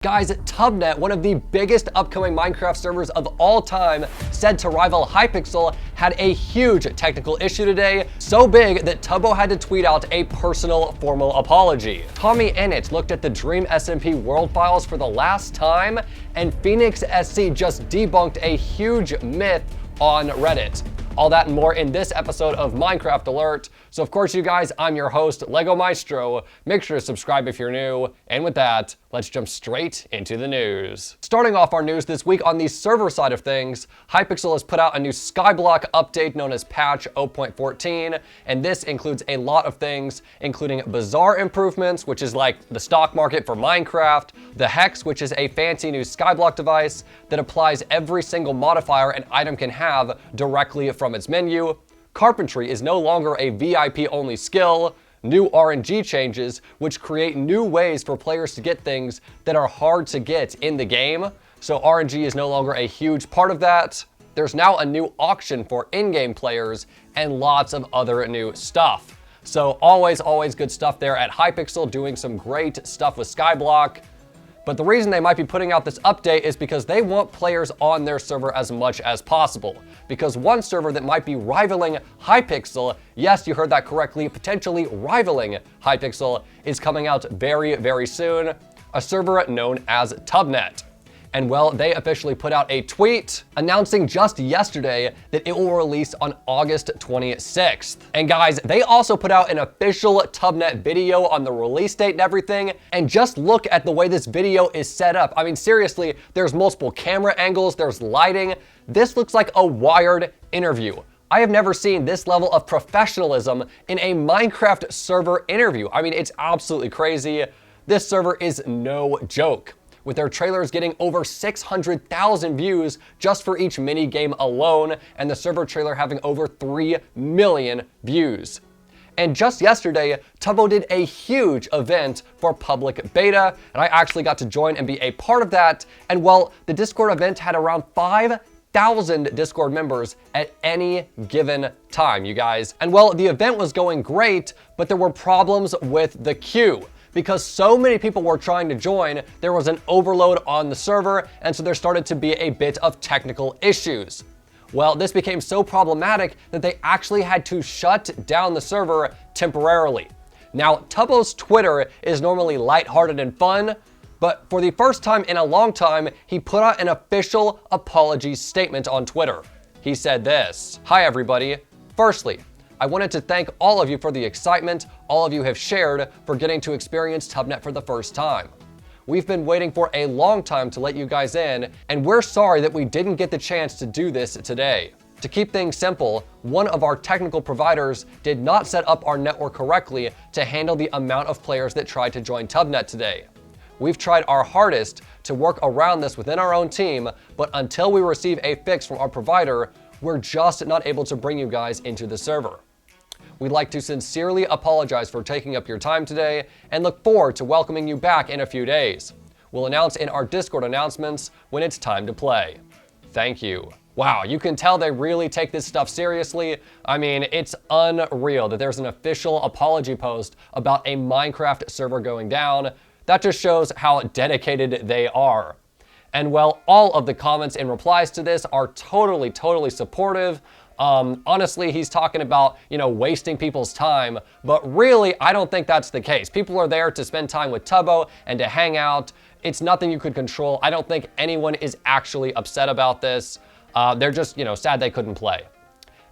Guys, TubNet, one of the biggest upcoming Minecraft servers of all time, said to rival Hypixel, had a huge technical issue today, so big that Tubbo had to tweet out a personal formal apology. TommyInnit looked at the Dream SMP world files for the last time, and Phoenix SC just debunked a huge myth on Reddit. All that and more in this episode of Minecraft Alert. So of course, you guys, I'm your host, Lego Maestro. Make sure to subscribe if you're new. And with that, let's jump straight into the news. Starting off our news this week on the server side of things, Hypixel has put out a new Skyblock update known as patch 0.14. And this includes a lot of things, including bizarre improvements, which is like the stock market for Minecraft, the Hex, which is a fancy new Skyblock device that applies every single modifier an item can have directly from its menu. Carpentry is no longer a VIP only skill. New RNG changes, which create new ways for players to get things that are hard to get in the game. So RNG is no longer a huge part of that. There's now a new auction for in-game players and lots of other new stuff. So always good stuff there at Hypixel, doing some great stuff with Skyblock. But the reason they might be putting out this update is because they want players on their server as much as possible. Because one server that might be rivaling Hypixel, yes, you heard that correctly, potentially rivaling Hypixel, is coming out very soon, a server known as TubNet. And well, they officially put out a tweet announcing just yesterday that it will release on August 26th. And guys, they also put out an official TubNet video on the release date and everything. And just look at the way this video is set up. I mean, seriously, there's multiple camera angles, there's lighting. This looks like a Wired interview. I have never seen this level of professionalism in a Minecraft server interview. I mean, it's absolutely crazy. This server is no joke, with their trailers getting over 600,000 views just for each mini game alone, and the server trailer having over 3 million views. And just yesterday, Tubbo did a huge event for public beta, and I actually got to join and be a part of that. And well, the Discord event had around 5,000 Discord members at any given time, you guys. And well, the event was going great, but there were problems with the queue. Because so many people were trying to join, there was an overload on the server, and so there started to be a bit of technical issues. Well, this became so problematic that they actually had to shut down the server temporarily. Now, Tubbo's Twitter is normally lighthearted and fun, but for the first time in a long time, he put out an official apology statement on Twitter. He said this: "Hi everybody. Firstly, I wanted to thank all of you for the excitement all of you have shared for getting to experience TubNet for the first time. We've been waiting for a long time to let you guys in, and we're sorry that we didn't get the chance to do this today. To keep things simple, one of our technical providers did not set up our network correctly to handle the amount of players that tried to join TubNet today. We've tried our hardest to work around this within our own team, but until we receive a fix from our provider, we're just not able to bring you guys into the server. We'd like to sincerely apologize for taking up your time today and look forward to welcoming you back in a few days. We'll announce in our Discord announcements when it's time to play. Thank you." Wow, you can tell they really take this stuff seriously. I mean, it's unreal that there's an official apology post about a Minecraft server going down. That just shows how dedicated they are. And well, all of the comments and replies to this are totally supportive. Honestly, he's talking about, wasting people's time, but really, I don't think that's the case. People are there to spend time with Tubbo and to hang out. It's nothing you could control. I don't think anyone is actually upset about this. They're just, sad they couldn't play.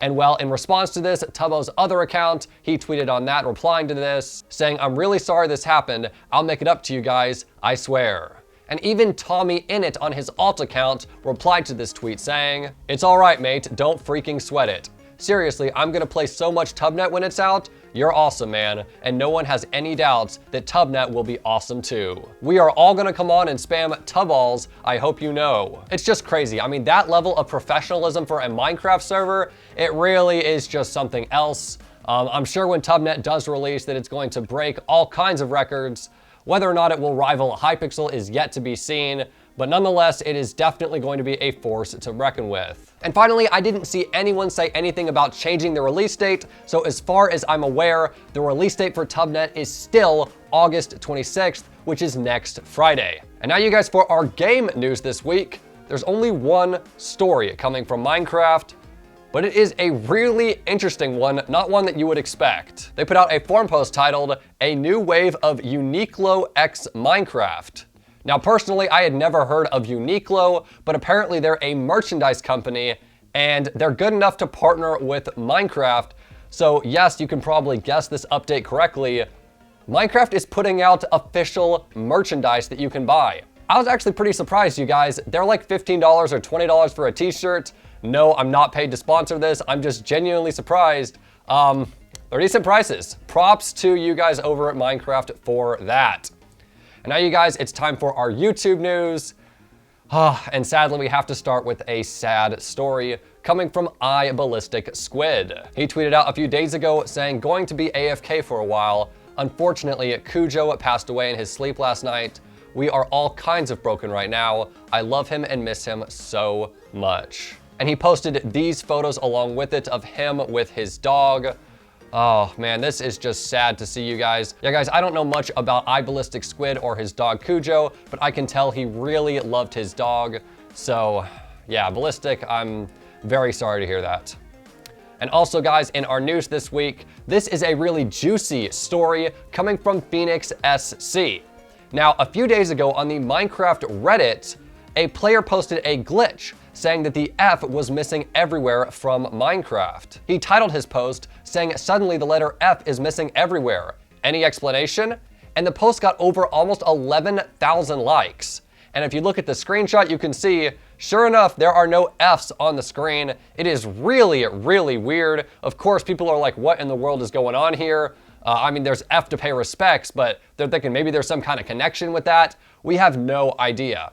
And well, in response to this, Tubbo's other account, he tweeted on that, replying to this, saying, "I'm really sorry this happened. I'll make it up to you guys, I swear." And even TommyInnit on his alt account replied to this tweet saying, "It's all right, mate, don't freaking sweat it. Seriously, I'm gonna play so much TubNet when it's out. You're awesome, man, and no one has any doubts that TubNet will be awesome too. We are all gonna come on and spam Tubballs, I hope you know." It's just crazy. I mean, that level of professionalism for a Minecraft server, it really is just something else. I'm sure when TubNet does release that it's going to break all kinds of records. Whether or not it will rival Hypixel is yet to be seen, but nonetheless, it is definitely going to be a force to reckon with. And finally, I didn't see anyone say anything about changing the release date, so as far as I'm aware, the release date for TubNet is still August 26th, which is next Friday. And now you guys, for our game news this week, there's only one story coming from Minecraft, but it is a really interesting one, not one that you would expect. They put out a forum post titled, "A New Wave of Uniqlo X Minecraft." Now, personally, I had never heard of Uniqlo, but apparently they're a merchandise company, and they're good enough to partner with Minecraft. So yes, you can probably guess this update correctly. Minecraft is putting out official merchandise that you can buy. I was actually pretty surprised, you guys. They're like $15 or $20 for a t-shirt. No, I'm not paid to sponsor this. I'm just genuinely surprised. They're decent prices. Props to you guys over at Minecraft for that. And now you guys, it's time for our YouTube news. And sadly, we have to start with a sad story coming from iBallisticSquid. He tweeted out a few days ago saying, "Going to be AFK for a while. Unfortunately, Cujo passed away in his sleep last night. We are all kinds of broken right now. I love him and miss him so much." And he posted these photos along with it of him with his dog. Oh man, this is just sad to see, you guys. Yeah guys, I don't know much about iBallisticSquid or his dog Cujo, but I can tell he really loved his dog. So yeah, Ballistic, I'm very sorry to hear that. And also guys, in our news this week, this is a really juicy story coming from Phoenix SC. Now, a few days ago on the Minecraft Reddit, a player posted a glitch saying that the F was missing everywhere from Minecraft. He titled his post saying, "Suddenly the letter F is missing everywhere. Any explanation?" And the post got over almost 11,000 likes. And if you look at the screenshot, you can see, sure enough, there are no Fs on the screen. It is really, really weird. Of course, people are like, what in the world is going on here? I mean, there's F to pay respects, but they're thinking maybe there's some kind of connection with that. We have no idea.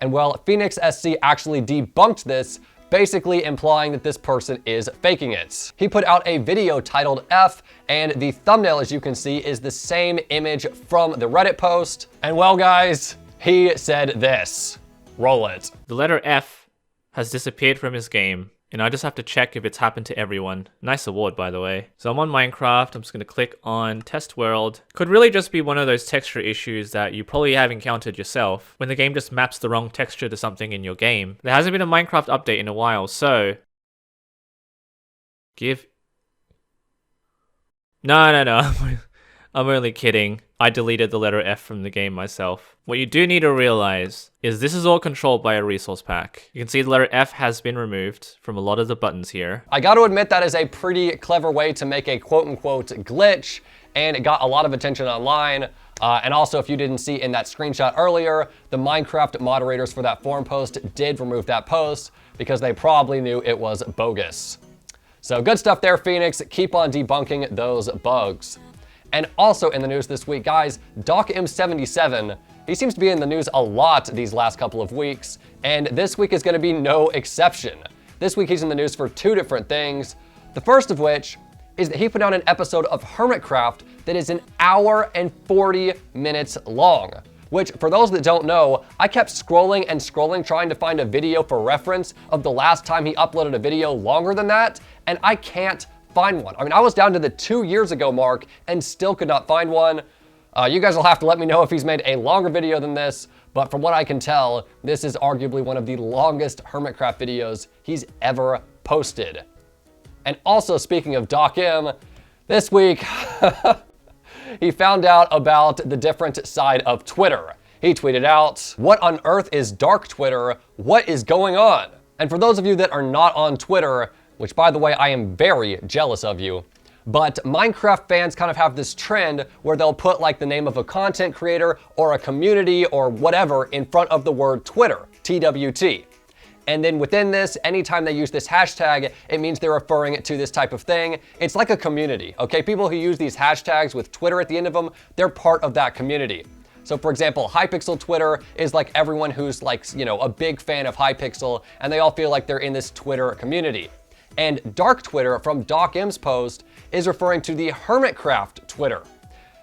And well, Phoenix SC actually debunked this, basically implying that this person is faking it. He put out a video titled F, and the thumbnail, as you can see, is the same image from the Reddit post. And well, guys, he said this. Roll it. The letter F has disappeared from his game, and I just have to check if it's happened to everyone. Nice award, by the way. So I'm on Minecraft, I'm just gonna click on Test World. Could really just be one of those texture issues that you probably have encountered yourself, when the game just maps the wrong texture to something in your game. There hasn't been a Minecraft update in a while, so... No. I'm only kidding. I deleted the letter F from the game myself. What you do need to realize is this is all controlled by a resource pack. You can see the letter F has been removed from a lot of the buttons here. I got to admit that is a pretty clever way to make a quote-unquote glitch, and it got a lot of attention online. And also, if you didn't see in that screenshot earlier, the Minecraft moderators for that forum post did remove that post because they probably knew it was bogus. So good stuff there, Phoenix. Keep on debunking those bugs. And also in the news this week, guys, Docm77, he seems to be in the news a lot these last couple of weeks, and this week is going to be no exception. This week he's in the news for two different things. The first of which is that he put out an episode of Hermitcraft that is an hour and 40 minutes long. Which, for those that don't know, I kept scrolling and scrolling trying to find a video for reference of the last time he uploaded a video longer than that, and I can't find one. I mean, I was down to the 2 years ago mark and still could not find one. You guys will have to let me know if he's made a longer video than this, but from what I can tell, this is arguably one of the longest Hermitcraft videos he's ever posted. And also, speaking of Docm, this week, he found out about the different side of Twitter. He tweeted out, "What on earth is dark Twitter? What is going on?" And for those of you that are not on Twitter, which by the way, I am very jealous of you, but Minecraft fans kind of have this trend where they'll put like the name of a content creator or a community or whatever in front of the word Twitter, TWT. And then within this, anytime they use this hashtag, it means they're referring to this type of thing. It's like a community, okay? People who use these hashtags with Twitter at the end of them, they're part of that community. So for example, Hypixel Twitter is like everyone who's like, you know, a big fan of Hypixel, and they all feel like they're in this Twitter community. And dark Twitter from Docm's post is referring to the Hermitcraft Twitter.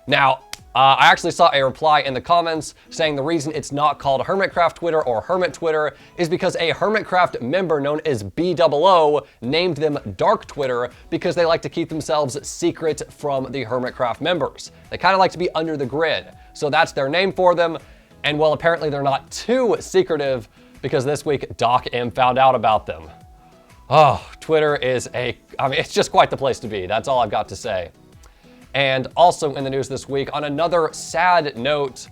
Now, I actually saw a reply in the comments saying the reason it's not called Hermitcraft Twitter or Hermit Twitter is because a Hermitcraft member known as BOO named them Dark Twitter because they like to keep themselves secret from the Hermitcraft members. They kind of like to be under the grid. So that's their name for them. And well, apparently they're not too secretive because this week Docm found out about them. Oh, Twitter is it's just quite the place to be. That's all I've got to say. And also in the news this week, on another sad note,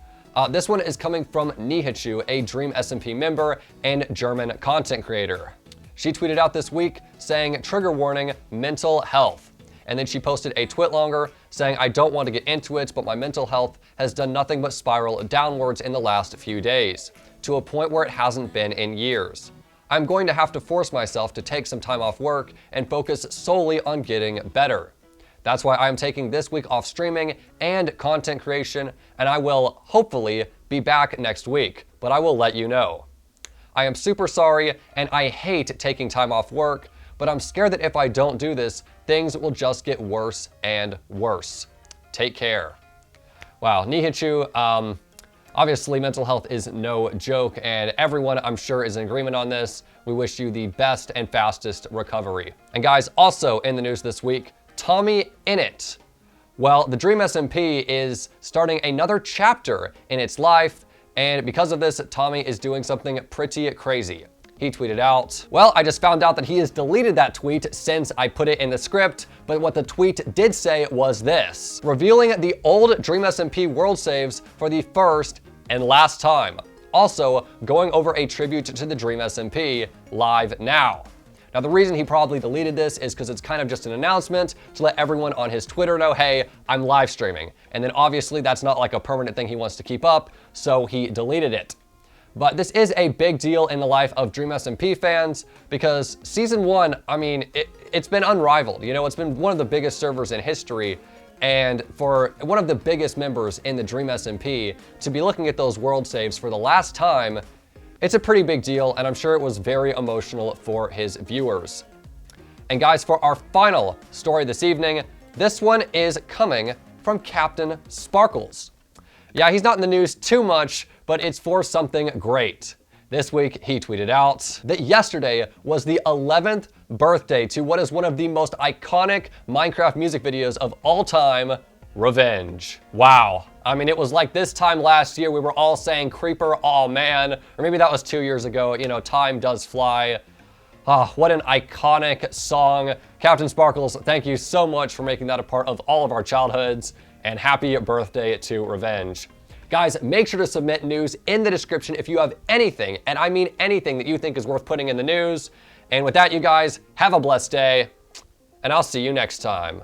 this one is coming from Nihichu, a Dream SMP member and German content creator. She tweeted out this week saying, trigger warning, mental health. And then she posted a twit longer saying, I don't want to get into it, but my mental health has done nothing but spiral downwards in the last few days, to a point where it hasn't been in years. I'm going to have to force myself to take some time off work and focus solely on getting better. That's why I'm taking this week off streaming and content creation, and I will hopefully be back next week, but I will let you know. I am super sorry, and I hate taking time off work, but I'm scared that if I don't do this, things will just get worse and worse. Take care. Wow, Nihichu, obviously mental health is no joke, and everyone I'm sure is in agreement on this. We wish you the best and fastest recovery. And guys, also in the news this week, TommyInnit. Well, the Dream SMP is starting another chapter in its life, and because of this, Tommy is doing something pretty crazy. He tweeted out, well, I just found out that he has deleted that tweet since I put it in the script, but what the tweet did say was this, revealing the old Dream SMP world saves for the first and last time. Also, going over a tribute to the Dream SMP live now. Now, the reason he probably deleted this is because it's kind of just an announcement to let everyone on his Twitter know, hey, I'm live streaming. And then obviously that's not like a permanent thing he wants to keep up, so he deleted it. But this is a big deal in the life of Dream SMP fans because Season 1, I mean, it's been unrivaled. You know, it's been one of the biggest servers in history. And for one of the biggest members in the Dream SMP to be looking at those world saves for the last time, it's a pretty big deal, and I'm sure it was very emotional for his viewers. And guys, for our final story this evening, this one is coming from Captain Sparkles. Yeah, he's not in the news too much, but it's for something great. This week, he tweeted out that yesterday was the 11th birthday to what is one of the most iconic Minecraft music videos of all time, Revenge. Wow. I mean, it was like this time last year, we were all saying Creeper, oh man, or maybe that was 2 years ago. You know, time does fly. Ah, what an iconic song. Captain Sparkles, thank you so much for making that a part of all of our childhoods, and happy birthday to Revenge. Guys, make sure to submit news in the description if you have anything, and I mean anything that you think is worth putting in the news. And with that, you guys, have a blessed day, and I'll see you next time.